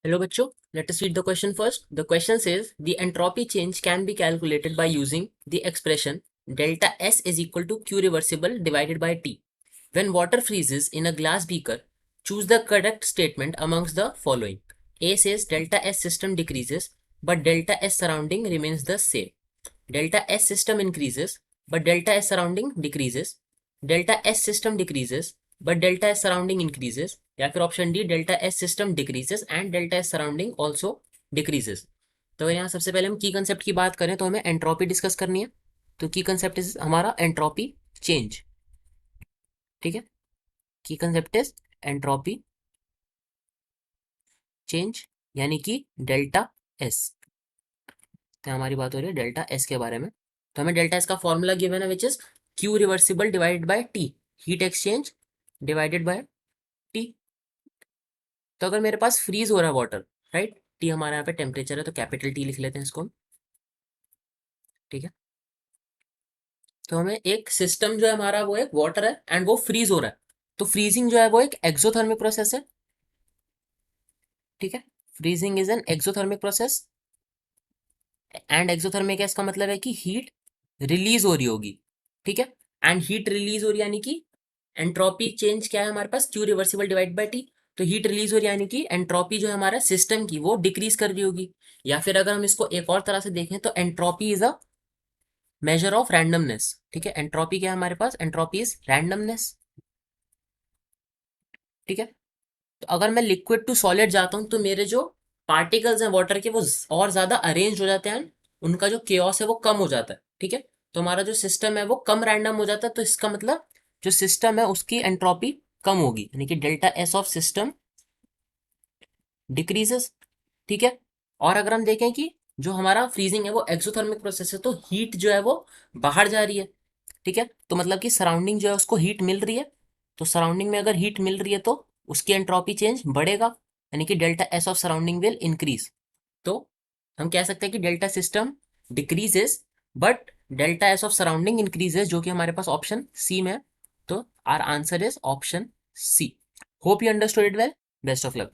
Hello bachcho, let us read the question first. The question says the entropy change can be calculated by using the expression delta S is equal to Q reversible divided by T. When water freezes in a glass beaker, choose the correct statement amongst the following. A says delta S system decreases but delta S surrounding remains the same. Delta S system increases but delta S surrounding decreases. Delta S system decreases but delta S surrounding increases. या फिर option D delta S system decreases and delta S surrounding also decreases. तो अगर यहाँ सबसे पहले हम की concept की बात करें तो हमें एंट्रोपी डिस्कस करनी है। तो की कंसेप्ट इज हमारा एंट्रोपी चेंज। ठीक है, की कंसेप्ट इज एंट्रोपी चेंज यानी कि डेल्टा एस। तो हमारी बात हो रही है डेल्टा एस के बारे में। तो हमें डेल्टा एस का फॉर्मूला गिवन है which is Q reversible divided by T, heat exchange divided by T. तो अगर मेरे पास फ्रीज हो रहा है वाटर, राइट, टी हमारे यहाँ पे टेम्परेचर है तो कैपिटल टी लिख लेते हैं इसको हम। ठीक है, तो हमें एक सिस्टम जो है हमारा वो एक वाटर है एंड वो फ्रीज हो रहा है। तो फ्रीजिंग जो है वो एक एक्सोथर्मिक प्रोसेस है। ठीक है, freezing is an exothermic process and exothermic इसका मतलब है कि हीट रिलीज हो रही होगी। ठीक है, एंड हीट रिलीज हो रही यानी कि एंट्रोपी चेंज क्या है हमारे पास, Q reversible divide by T. तो हीट रिलीज हो रही यानी कि एंट्रोपी जो है हमारा सिस्टम की वो डिक्रीज कर रही होगी। या फिर अगर हम इसको एक और तरह से देखें तो entropy is a measure of randomness. ठीक है, एंट्रोपी क्या है हमारे पास, एंट्रोपी इज रैंडमनेस। ठीक है, तो अगर मैं लिक्विड टू सॉलिड जाता हूँ तो मेरे जो पार्टिकल्स हैं वाटर के वो और ज्यादा अरेंज हो जाते हैं, उनका जो केओस है वो कम हो जाता है। ठीक है, तो हमारा जो सिस्टम है वो कम रैंडम हो जाता है। तो इसका मतलब जो सिस्टम है उसकी एंट्रोपी कम होगी यानी कि delta S of system decreases. ठीक है, और अगर हम देखें कि जो हमारा फ्रीजिंग है वो एक्सोथर्मिक प्रोसेस है तो हीट जो है वो बाहर जा रही है। ठीक है, तो मतलब कि सराउंडिंग जो है उसको हीट मिल रही है। तो सराउंडिंग में अगर हीट मिल रही है तो उसकी एंट्रोपी चेंज बढ़ेगा यानी कि delta S of surrounding will increase. तो हम कह सकते हैं कि delta system decreases but delta S of surrounding increases, जो कि हमारे पास ऑप्शन सी में है। तो our answer is option C. Hope you understood it well. Best of luck.